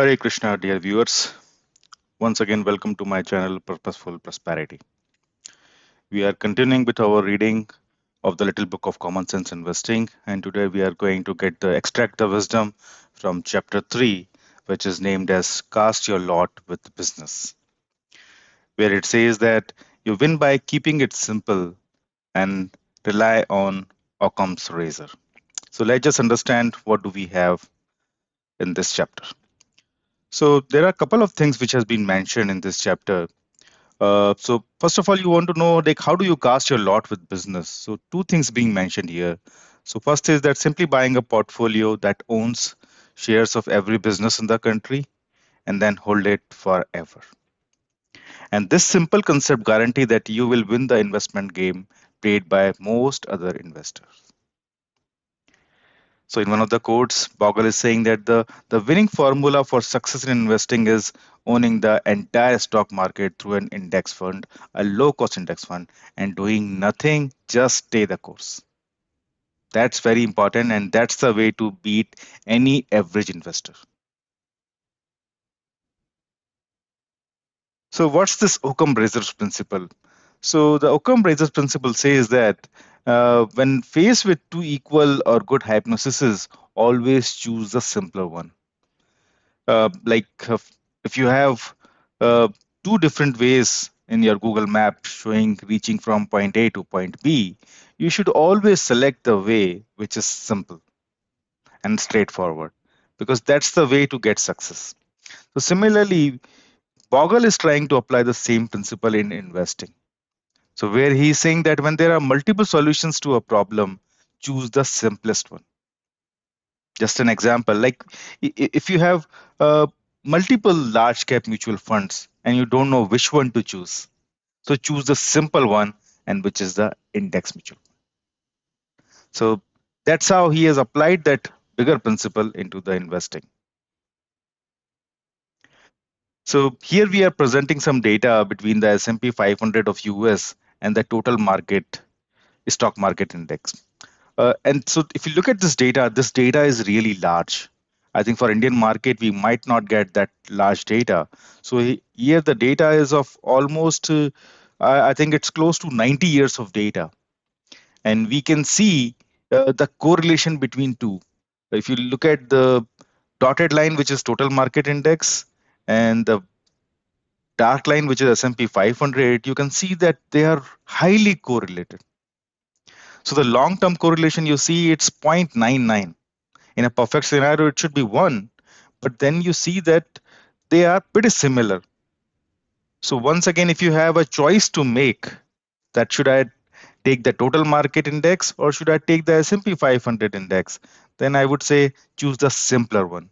Hare Krishna, dear viewers. Once again, welcome to my channel Purposeful Prosperity. We are continuing with our reading of the Little Book of Common Sense Investing, and today we are going to get the extract the wisdom from chapter 3, which is named as Cast Your Lot with Business, where it says that you win by keeping it simple and rely on Occam's razor. So let's just understand what do we have in this chapter. So there are a couple of things which has been mentioned in this chapter. So first of all, you want to know like how do you cast your lot with business? So two things being mentioned here. So first is that simply buying a portfolio that owns shares of every business in the country and then hold it forever. And this simple concept guarantee that you will win the investment game played by most other investors. So in one of the quotes, Bogle is saying that the winning formula for success in investing is owning the entire stock market through an index fund, a low cost index fund, and doing nothing, just stay the course. That's very important, and that's the way to beat any average investor. So what's this Occam razor's principle? So the Occam razor's principle says that when faced with two equal or good hypnosises, always choose the simpler one. Like if you have uh, two different ways in your Google map showing reaching from point A to point B, you should always select the way which is simple and straightforward because that's the way to get success. So similarly, Bogle is trying to apply the same principle in investing. So where he's saying that when there are multiple solutions to a problem, choose the simplest one. Just an example, like if you have multiple large cap mutual funds and you don't know which one to choose, so choose the simple one, and which is the index mutual. So that's how he has applied that bigger principle into the investing. So here we are presenting some data between the S&P 500 of US and the total market stock market index. And so if you look at this data is really large. I think for Indian market, we might not get that large data. So here the data is of almost, I think it's close to 90 years of data. And we can see the correlation between two. If you look at the dotted line, which is total market index, and the dark line, which is S&P 500, you can see that they are highly correlated. So the long-term correlation you see it's 0.99. In a perfect scenario, it should be 1, but then you see that they are pretty similar. So once again, if you have a choice to make, that should I take the total market index or should I take the S&P 500 index, then I would say choose the simpler one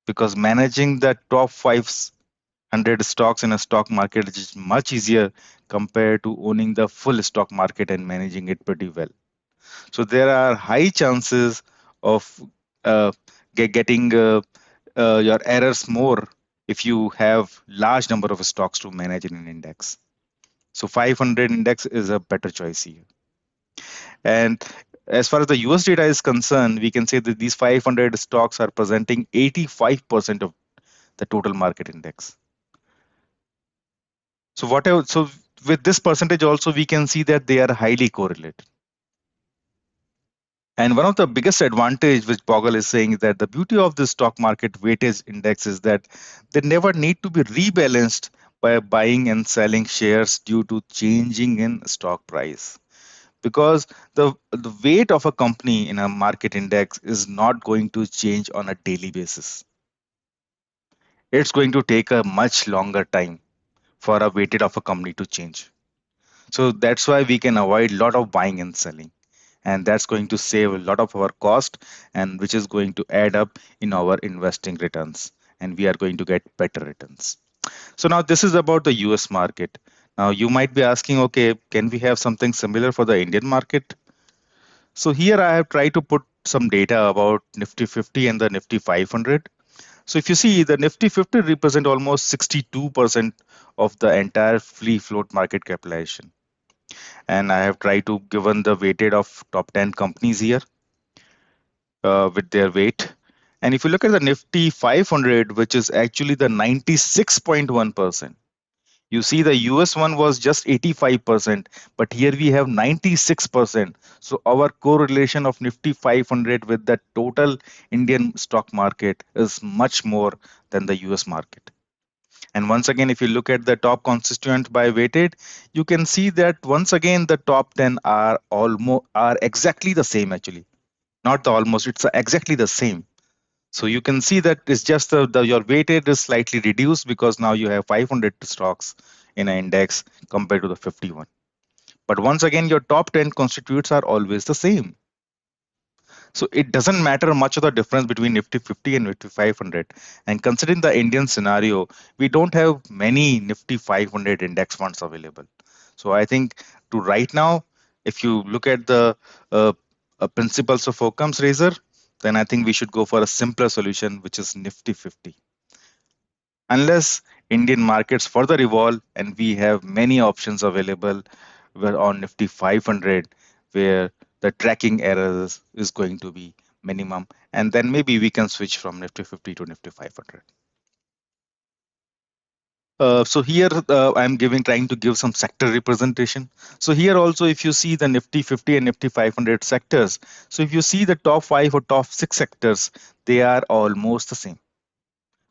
because managing the top 500 stocks in a stock market is much easier compared to owning the full stock market and managing it pretty well. So there are high chances of uh, getting your errors more if you have large number of stocks to manage in an index. So 500 index is a better choice here. And as far as the US data is concerned, we can say that these 500 stocks are presenting 85% of the total market index. So whatever, so with this percentage also we can see that they are highly correlated. And one of the biggest advantage which Bogle is saying is that the beauty of the stock market weightage index is that they never need to be rebalanced by buying and selling shares due to changing in stock price. Because the weight of a company in a market index is not going to change on a daily basis. It's going to take a much longer time for a weighted of a company to change. So that's why we can avoid a lot of buying and selling. And that's going to save a lot of our cost and which is going to add up in our investing returns. And we are going to get better returns. So now this is about the US market. Now you might be asking, okay, can we have something similar for the Indian market? So here I have tried to put some data about Nifty 50 and the Nifty 500. So if you see the Nifty 50 represent almost 62% of the entire free float market capitalization. And I have tried to given the weighted of top 10 companies here with their weight. And if you look at the Nifty 500, which is actually the 96.1%, you see the US one was just 85%, but here we have 96%. So our correlation of Nifty 500 with the total Indian stock market is much more than the US market. And once again, if you look at the top constituent by weighted, you can see that once again the top 10 are exactly the same actually. Not the almost, it's exactly the same. So you can see that it's just your weighted is slightly reduced because now you have 500 stocks in an index compared to the 51. But once again, your top 10 constituents are always the same. So it doesn't matter much of the difference between Nifty 50 and Nifty 500. And considering the Indian scenario, we don't have many Nifty 500 index funds available. So I think to right now, if you look at the uh, principles of Occam's razor, then I think we should go for a simpler solution, which is Nifty 50. Unless Indian markets further evolve and we have many options available where on Nifty 500 where the tracking errors is going to be minimum, and then maybe we can switch from Nifty 50 to Nifty 500. So here I'm giving trying to give some sector representation. So here also if you see the Nifty 50 and Nifty 500 sectors, so if you see the top 5 or top 6 sectors, they are almost the same,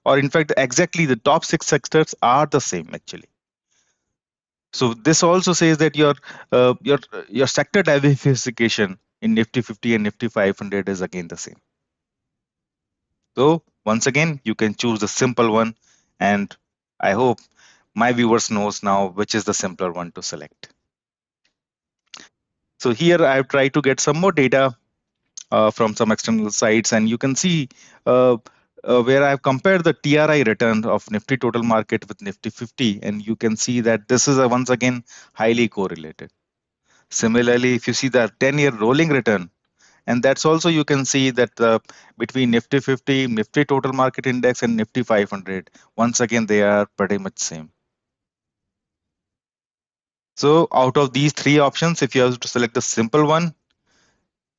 or in fact exactly the top 6 sectors are the same actually. So this also says that your sector diversification in Nifty 50 and Nifty 500 is again the same. So once again, you can choose the simple one, and I hope my viewers knows now which is the simpler one to select. So here I have tried to get some more data from some external sites, and you can see uh, where I have compared the TRI return of Nifty total market with Nifty 50, and you can see that this is once again highly correlated. Similarly, if you see the 10-year rolling return, and that's also you can see that between Nifty 50, Nifty total market index, and Nifty 500, once again they are pretty much same. So out of these three options, if you have to select the simple one,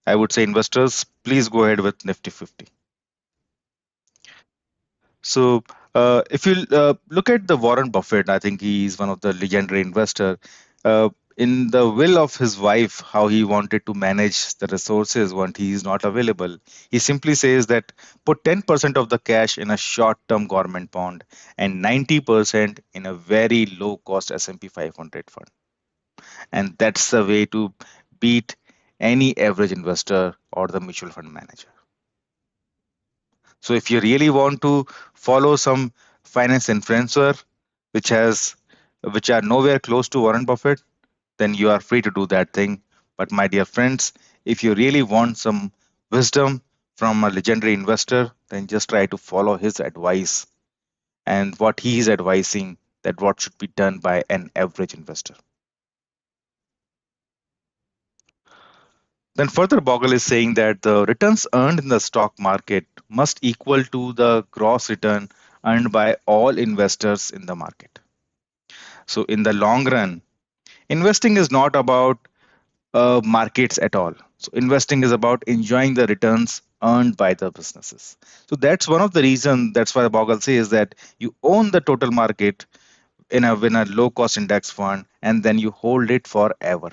I would say investors, please go ahead with Nifty 50. So, if you look at the Warren Buffett, I think he is one of the legendary investor. In the will of his wife, how he wanted to manage the resources when he is not available, he simply says that put 10% of the cash in a short-term government bond and 90% in a very low-cost S&P 500 fund, and that's the way to beat any average investor or the mutual fund manager. So if you really want to follow some finance influencer which has which are nowhere close to Warren Buffett, then you are free to do that thing. But my dear friends, if you really want some wisdom from a legendary investor, then just try to follow his advice and what he is advising that what should be done by an average investor. Then further Bogle is saying that the returns earned in the stock market must equal to the gross return earned by all investors in the market. So in the long run, investing is not about markets at all. So investing is about enjoying the returns earned by the businesses. So that's one of the reasons. That's why Bogle says that you own the total market in a low cost index fund, and then you hold it forever,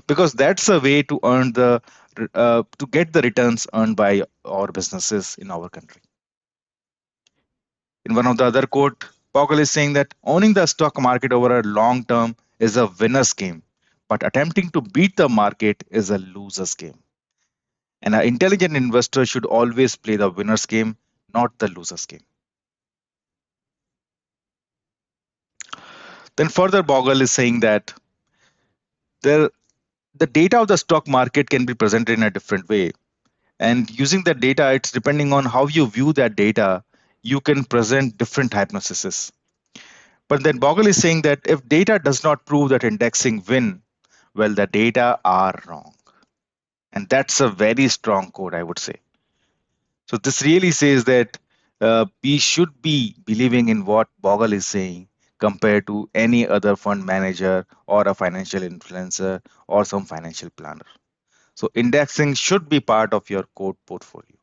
because that's a way to earn the to get the returns earned by our businesses in our country. In one of the other quote, Bogle is saying that owning the stock market over a long term is a winner's game, but attempting to beat the market is a loser's game. And an intelligent investor should always play the winner's game, not the loser's game. Then further, Bogle is saying that there, the data of the stock market can be presented in a different way. And using that data, it's depending on how you view that data, you can present different hypotheses. But then Bogle is saying that if data does not prove that indexing win, well, the data are wrong. And that's a very strong code, I would say. So this really says that we should be believing in what Bogle is saying compared to any other fund manager or a financial influencer or some financial planner. So indexing should be part of your core portfolio.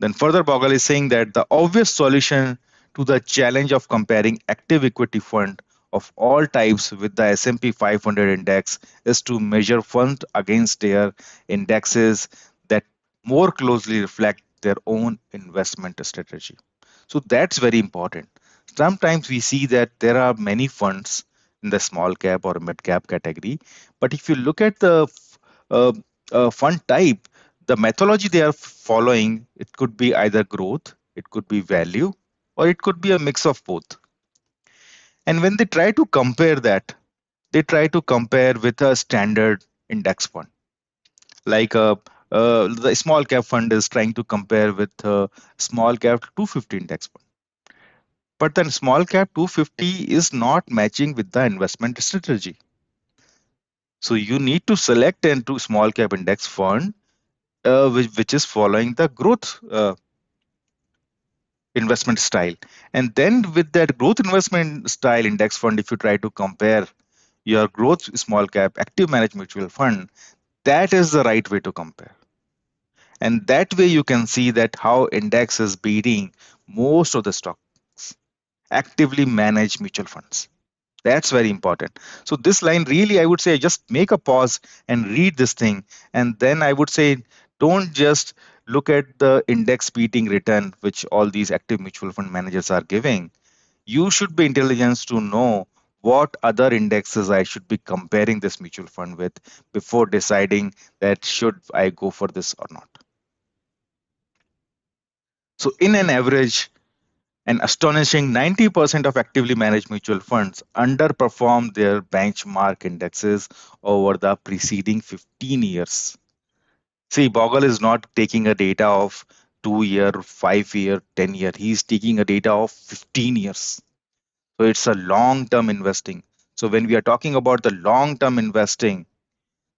Then further, Bogle is saying that the obvious solution to the challenge of comparing active equity fund of all types with the S&P 500 index is to measure funds against their indexes that more closely reflect their own investment strategy. So that's very important. Sometimes we see that there are many funds in the small cap or mid cap category, but if you look at the uh, fund type, the methodology they are following, it could be either growth, it could be value, or it could be a mix of both. And when they try to compare that, they try to compare with a standard index fund, like the small cap fund is trying to compare with a small cap 250 index fund. But then small cap 250 is not matching with the investment strategy. So you need to select into small cap index fund which is following the growth investment style. And then with that growth investment style index fund, if you try to compare your growth small cap active managed mutual fund, that is the right way to compare. And that way you can see that how index is beating most of the stocks actively managed mutual funds. That's very important. So this line really, I would say, just make a pause and read this thing, and then I would say, don't just look at the index beating return which all these active mutual fund managers are giving. You should be intelligent to know what other indexes I should be comparing this mutual fund with before deciding that should I go for this or not. So in an average, an astonishing 90% of actively managed mutual funds underperform their benchmark indexes over the preceding 15 years. See, Bogle is not taking a data of 2 year, 5 year, 10 year. He's taking a data of 15 years. So it's a long term investing. So when we are talking about the long term investing,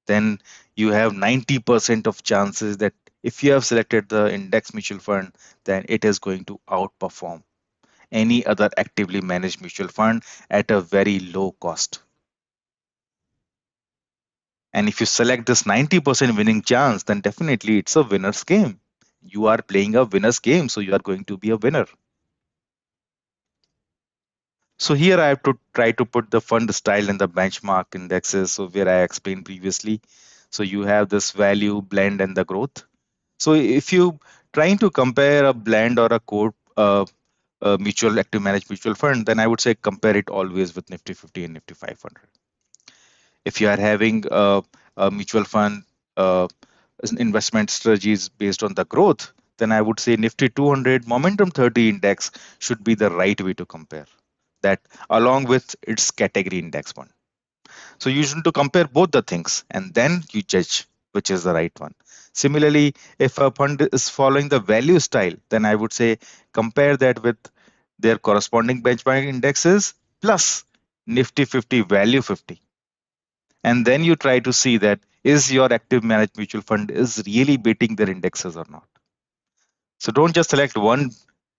then you have 90% of chances that if you have selected the index mutual fund, then it is going to outperform any other actively managed mutual fund at a very low cost. And if you select this 90% winning chance, then definitely it's a winner's game. You are playing a winner's game, so you are going to be a winner. So here I have to try to put the fund style and the benchmark indexes. So where I explained previously. So you have this value, blend, and the growth. So if you trying to compare a blend or a core mutual active managed mutual fund, then I would say compare it always with Nifty 50 and Nifty 500. If you are having a mutual fund uh, investment strategies based on the growth, then I would say Nifty 200 Momentum 30 index should be the right way to compare that along with its category index one. So you should to compare both the things and then you judge which is the right one. Similarly, if a fund is following the value style, then I would say compare that with their corresponding benchmark indexes plus Nifty 50 value 50, and then you try to see that is your active managed mutual fund is really beating their indexes or not. So don't just select one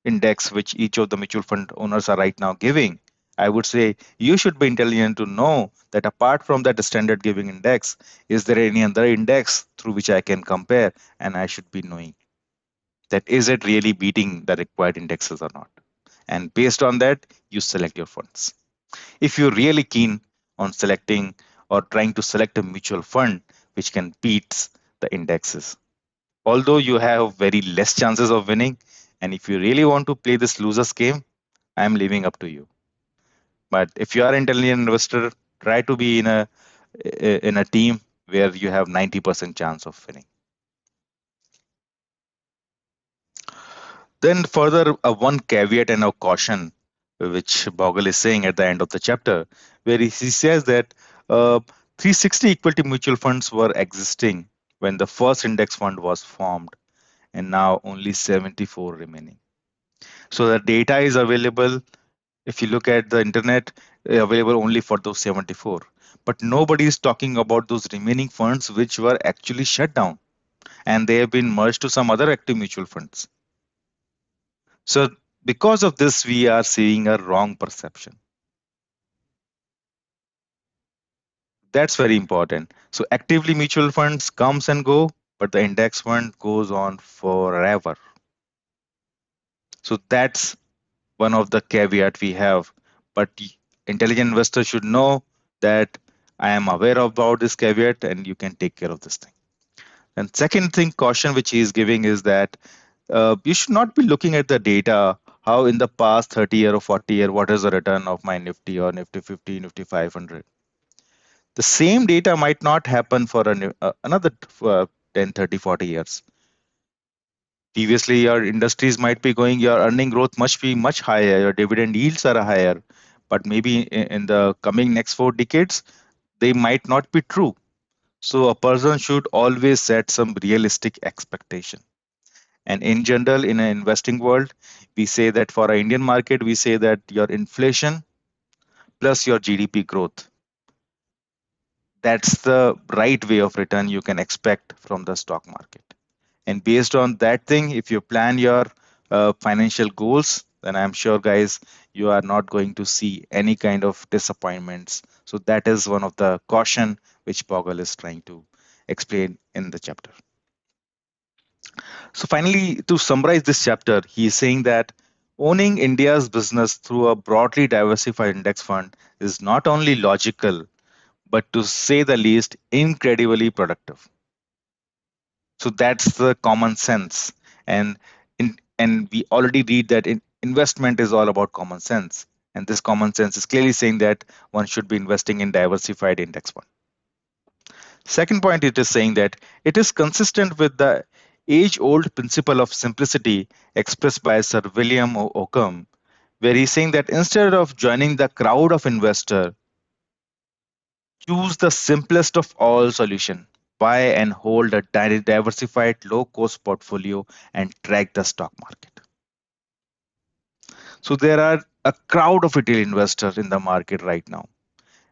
index which each of the mutual fund owners are right now giving. I would say you should be intelligent to know that apart from that standard giving index, is there any other index through which I can compare, and I should be knowing that is it really beating the required indexes or not. And based on that, you select your funds. If you're really keen on selecting or trying to select a mutual fund which can beat the indexes, although you have very less chances of winning, and if you really want to play this losers game, I'm leaving up to you. But if you are an intelligent investor, try to be in a team where you have 90% chance of winning. Then further, one caveat and a caution, which Bogle is saying at the end of the chapter, where he says that 360 equity mutual funds were existing when the first index fund was formed, and now only 74 remaining. So the data is available. If you look at the internet, available only for those 74. But nobody is talking about those remaining funds which were actually shut down and they have been merged to some other active mutual funds. So because of this, we are seeing a wrong perception. That's very important. So actively mutual funds comes and go, but the index fund goes on forever. So that's one of the caveat we have. But intelligent investors should know that I am aware about this caveat and you can take care of this thing. And second thing, caution which he is giving is that you should not be looking at the data. How in the past 30 year or 40 year, what is the return of my Nifty or Nifty 50, Nifty 500? The same data might not happen for another 10, 30, 40 years. Previously, your industries might be going, your earning growth must be much higher, your dividend yields are higher, but maybe in the coming next 4 decades, they might not be true. So a person should always set some realistic expectation. And in general, in an investing world, we say that for our Indian market, we say that your inflation plus your GDP growth, that's the right way of return you can expect from the stock market. And based on that thing, if you plan your financial goals, then I'm sure, guys, you are not going to see any kind of disappointments. So that is one of the caution which Bogle is trying to explain in the chapter. So finally, to summarize this chapter, he is saying that owning India's business through a broadly diversified index fund is not only logical, but to say the least, incredibly productive. So that's the common sense. And and we already read that investment is all about common sense. And this common sense is clearly saying that one should be investing in diversified index fund. Second point, it is saying that it is consistent with the age-old principle of simplicity expressed by Sir William Ockham, where he's saying that instead of joining the crowd of investor, choose the simplest of all solution. Buy and hold a diversified low-cost portfolio and track the stock market. So there are a crowd of retail investors in the market right now.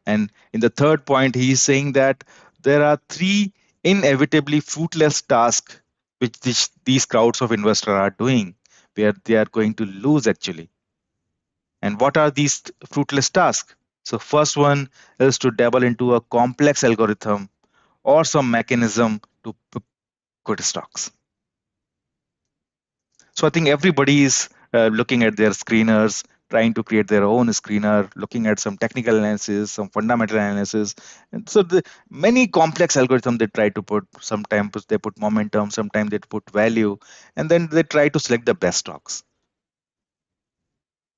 And in the third point, he is saying that there are three inevitably fruitless tasks which these crowds of investors are doing, where they are going to lose actually. And what are these fruitless tasks? So first one is to dabble into a complex algorithm or some mechanism to quit stocks. So I think everybody is looking at their screeners, trying to create their own screener, looking at some technical analysis, some fundamental analysis. And so the many complex algorithms they try to put. Sometimes they put momentum, sometimes they put value, and then they try to select the best stocks.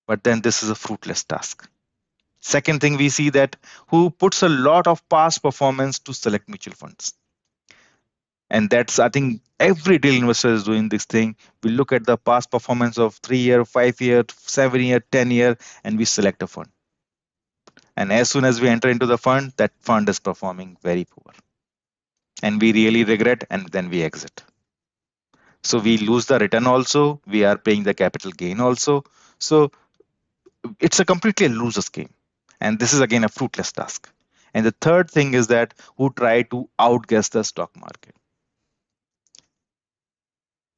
But then this is a fruitless task. Second thing we see that who puts a lot of past performance to select mutual funds. And that's, I think, every deal investor is doing this thing. We look at the past performance of 3 year, 5 year, 7 year, 10 year, and we select a fund. And as soon as we enter into the fund, that fund is performing very poor, and we really regret, and then we exit. So we lose the return also, we are paying the capital gain also. So it's a completely loser's game, and this is again a fruitless task. And the third thing is that who try to outguess the stock market.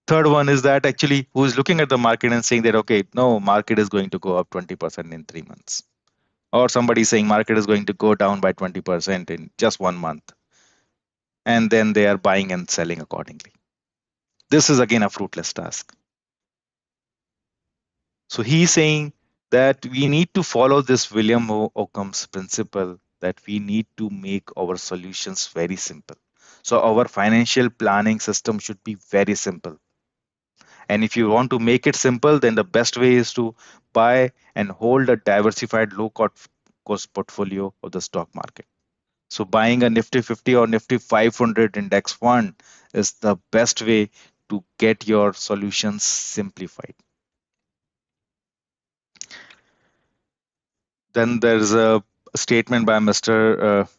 Third one is that actually who is looking at the market and saying that, okay, no, market is going to go up 20% in 3 months. Or somebody saying market is going to go down by 20% in just 1 month. And then they are buying and selling accordingly. This is again a fruitless task. So he's saying that we need to follow this William Occam's principle that we need to make our solutions very simple. So our financial planning system should be very simple. And if you want to make it simple, then the best way is to buy and hold a diversified low cost portfolio of the stock market. So buying a Nifty 50 or Nifty 500 index fund is the best way to get your solutions simplified. Then there's a statement by Mr.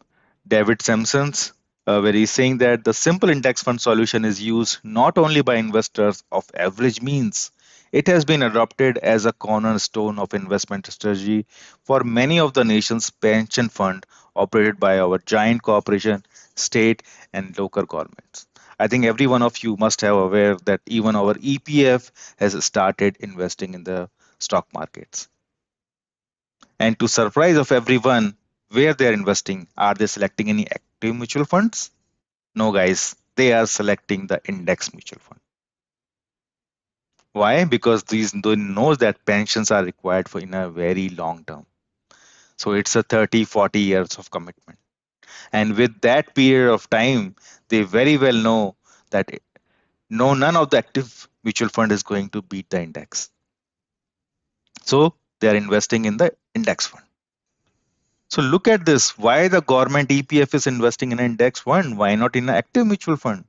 David Simpsons, where he's saying that the simple index fund solution is used not only by investors of average means, it has been adopted as a cornerstone of investment strategy for many of the nation's pension fund operated by our giant corporation, state, and local governments. I think every one of you must have aware that even our EPF has started investing in the stock markets. And to surprise of everyone, where they are investing, are they selecting any active mutual funds? No, guys, they are selecting the index mutual fund. Why? Because these they knows that pensions are required for in a very long term. So it's a 30, 40 years of commitment. And with that period of time, they very well know that no, none of the active mutual fund is going to beat the index. So they are investing in the index fund. So look at this. Why the government EPF is investing in an index fund? Why not in an active mutual fund?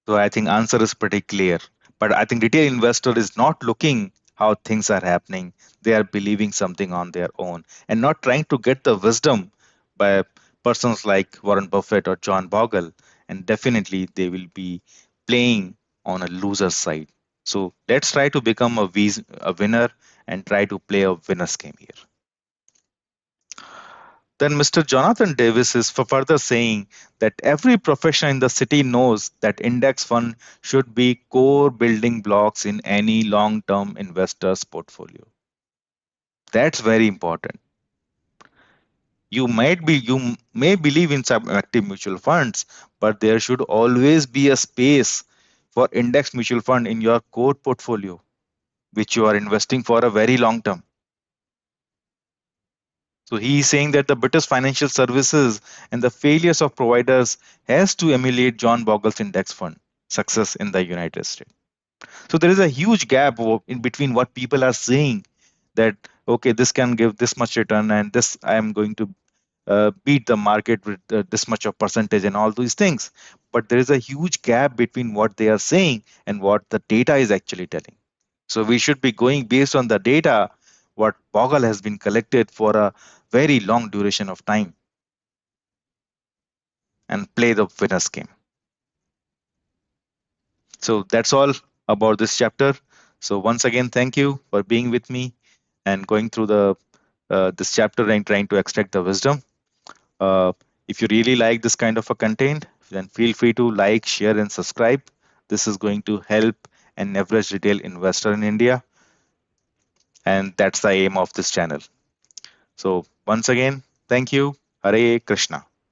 So I think answer is pretty clear. But I think retail investor is not looking how things are happening. They are believing something on their own and not trying to get the wisdom by persons like Warren Buffett or John Bogle. And definitely they will be playing on a loser's side. So let's try to become a winner and try to play a winner's game here. Then Mr. Jonathan Davis is further saying that every professional in the city knows that index fund should be core building blocks in any long-term investor's portfolio. That's very important. You may believe in some active mutual funds, but there should always be a space for index mutual fund in your core portfolio, which you are investing for a very long term. So he is saying that the British financial services and the failures of providers has to emulate John Bogle's index fund success in the United States. So there is a huge gap in between what people are saying that okay, this can give this much return and this I am going to beat the market with this much of percentage and all these things. But there is a huge gap between what they are saying and what the data is actually telling. So we should be going based on the data what Bogle has been collected for a very long duration of time and play the winner's game. So that's all about this chapter. So once again, thank you for being with me and going through the this chapter and trying to extract the wisdom. Uh, if you really like this kind of a content, then feel free to like, share, and subscribe. This is going to help an average retail investor in India, and that's the aim of this channel. So once again, thank you. Hare Krishna.